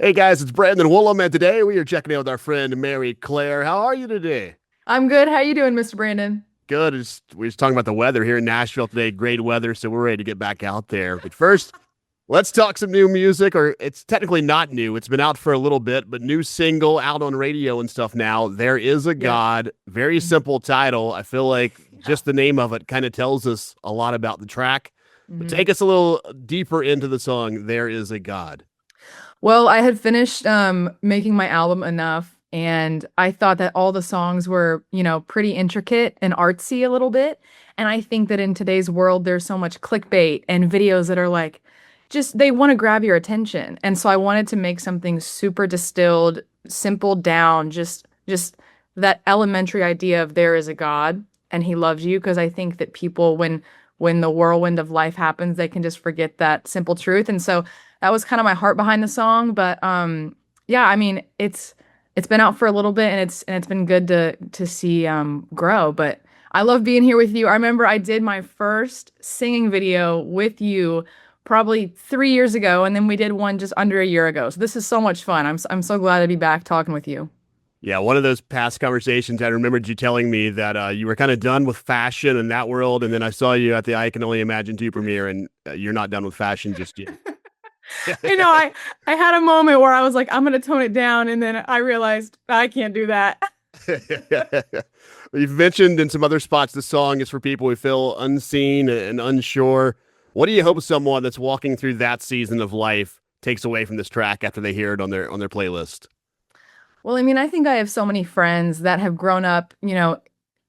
Hey guys, it's Brandon Woolham, and today we are checking in with our friend Mary-Claire. How are you today? I'm good. How you doing, Mr. Brandon? Good. We're just talking about the weather here in Nashville today. Great weather, so we're ready to get back out there. But first, let's talk some new music, or it's technically not new. It's been out for a little bit, but new single out on radio and stuff now. There is a Yep. God. Very Mhm. simple title. I feel like Yeah. just the name of it kind of tells us a lot about the track. But hmm take us a little deeper into the song, There Is a God. Well, I had finished making my album enough, and I thought that all the songs were, pretty intricate and artsy a little bit. And I think that in today's world, there's so much clickbait and videos that are like, just they want to grab your attention. And so I wanted to make something super distilled, simple down, just that elementary idea of there is a God and he loves you. Because I think that people, when the whirlwind of life happens, they can just forget that simple truth. And so that was kind of my heart behind the song. But yeah, I mean, it's been out for a little bit, and it's been good to see grow. But I love being here with you. I remember I did my first singing video with you probably 3 years ago, and then we did one just under a year ago. So this is so much fun. I'm so glad to be back talking with you. Yeah, one of those past conversations, I remembered you telling me that you were kind of done with fashion in that world, and then I saw you at the I Can Only Imagine 2 premiere, and you're not done with fashion just yet. I know I had a moment where I was like, I'm gonna tone it down, and then I realized I can't do that. You've mentioned in some other spots the song is for people who feel unseen and unsure. What do you hope someone that's walking through that season of life takes away from this track after they hear it on their playlist? Well, I mean, I think I have so many friends that have grown up,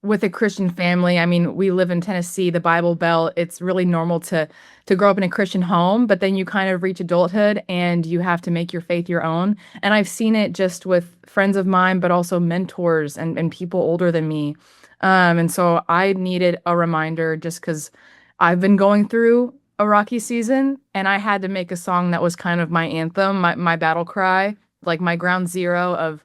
with a Christian family. I mean, we live in Tennessee, the Bible Belt. It's really normal to grow up in a Christian home, but then you kind of reach adulthood and you have to make your faith your own. And I've seen it just with friends of mine, but also mentors and people older than me. And so I needed a reminder just because I've been going through a rocky season and I had to make a song that was kind of my anthem, my battle cry, like my ground zero of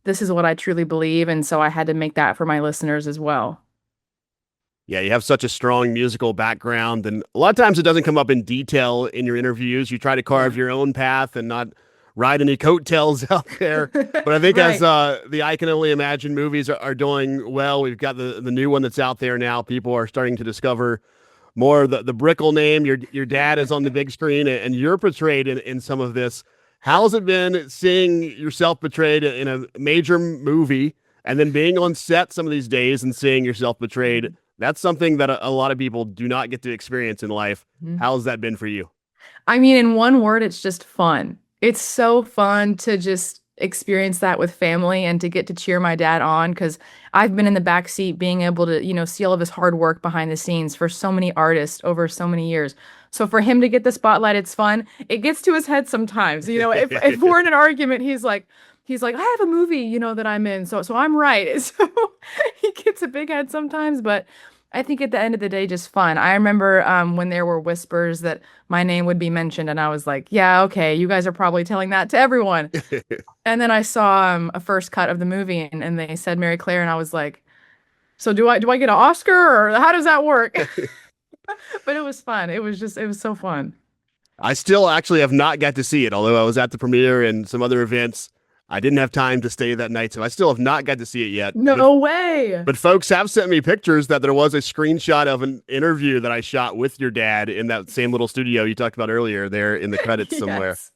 this is what I truly believe. And so I had to make that for my listeners as well. Yeah, you have such a strong musical background, and a lot of times it doesn't come up in detail in your interviews. You try to carve Yeah. your own path and not ride any coattails out there. But I think as Right. the I Can Only Imagine movies are doing well, we've got the new one that's out there now. People are starting to discover more of the Brickle name. Your dad is on the big screen, and you're portrayed in some of this. How's it been seeing yourself portrayed in a major movie and then being on set some of these days and seeing yourself portrayed? That's something that a lot of people do not get to experience in life. Mhm. How's that been for you? I mean, in one word, it's just fun. It's so fun to just experience that with family and to get to cheer my dad on because I've been in the back seat being able to, see all of his hard work behind the scenes for so many artists over so many years. So for him to get the spotlight, it's fun. It gets to his head sometimes. If we're in an argument, he's like, I have a movie, that I'm in. So I'm right. So he gets a big head sometimes, but I think at the end of the day, just fun. I remember when there were whispers that my name would be mentioned, and I was like, "Yeah, okay, you guys are probably telling that to everyone." And then I saw a first cut of the movie, and they said Mary-Claire, and I was like, "So do I get an Oscar, or how does that work?" But it was fun. It was so fun. I still actually have not got to see it, although I was at the premiere and some other events. I didn't have time to stay that night, so I still have not got to see it yet. No way. But folks have sent me pictures that there was a screenshot of an interview that I shot with your dad in that same little studio you talked about earlier there in the credits somewhere. Yes.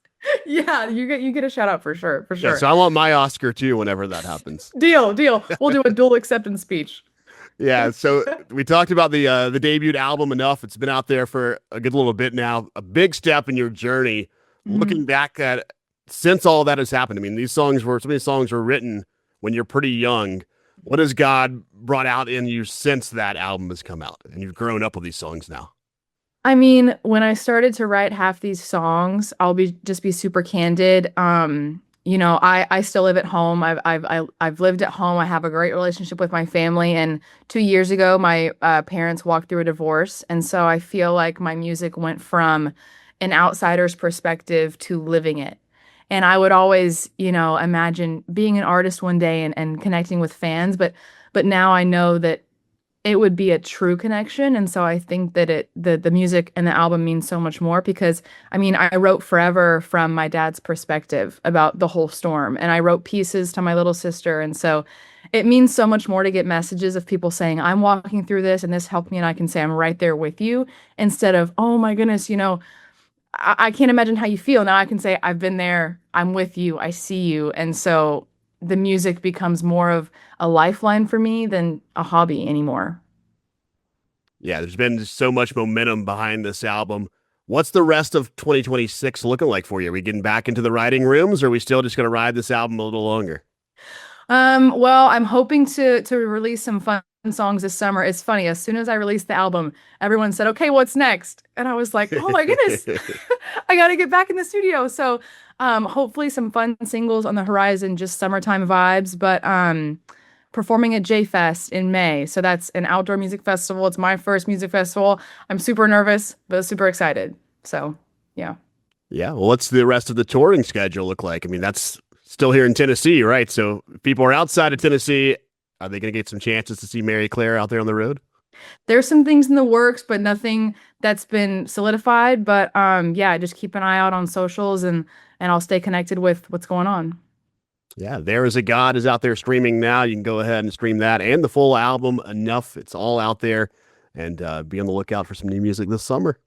Yeah, you get a shout out for sure, for Yeah, sure. so I want my Oscar too whenever that happens. Deal, deal. We'll do a dual acceptance speech. Yeah, so we talked about the debut album enough. It's been out there for a good little bit now. A big step in your journey. Mhm. Looking back at since all that has happened. I mean, some of these songs were written when you're pretty young. What has God brought out in you since that album has come out and you've grown up with these songs now? I mean, when I started to write half these songs, I'll be super candid. I still live at home. I've lived at home. I have a great relationship with my family. And 2 years ago, my parents walked through a divorce, and so I feel like my music went from an outsider's perspective to living it. And I would always, imagine being an artist one day and connecting with fans, but now I know that it would be a true connection. And so I think that the music and the album means so much more because I mean, I wrote Forever from my dad's perspective about the whole storm, and I wrote pieces to my little sister. And so it means so much more to get messages of people saying, I'm walking through this and this helped me, and I can say I'm right there with you instead of, oh my goodness, I can't imagine how you feel. Now I can say, I've been there, I'm with you, I see you. And so the music becomes more of a lifeline for me than a hobby anymore. Yeah, there's been so much momentum behind this album. What's the rest of 2026 looking like for you? Are we getting back into the writing rooms, or are we still just going to ride this album a little longer? Well, I'm hoping to release some fun songs this summer. It's funny, as soon as I released the album, everyone said, "Okay, what's next?" And I was like, "Oh my goodness, I got to get back in the studio." So, hopefully some fun singles on the horizon, just summertime vibes, but performing at J Fest in May. So that's an outdoor music festival. It's my first music festival. I'm super nervous, but super excited. So, yeah. Yeah. Well, what's the rest of the touring schedule look like? I mean, that's still here in Tennessee, right? So if people are outside of Tennessee, are they going to get some chances to see Mary-Clair out there on the road? There's some things in the works, but nothing that's been solidified. But yeah, just keep an eye out on socials, and I'll stay connected with what's going on. Yeah, There Is a God is out there streaming now. You can go ahead and stream that and the full album, Enough. It's all out there. And be on the lookout for some new music this summer.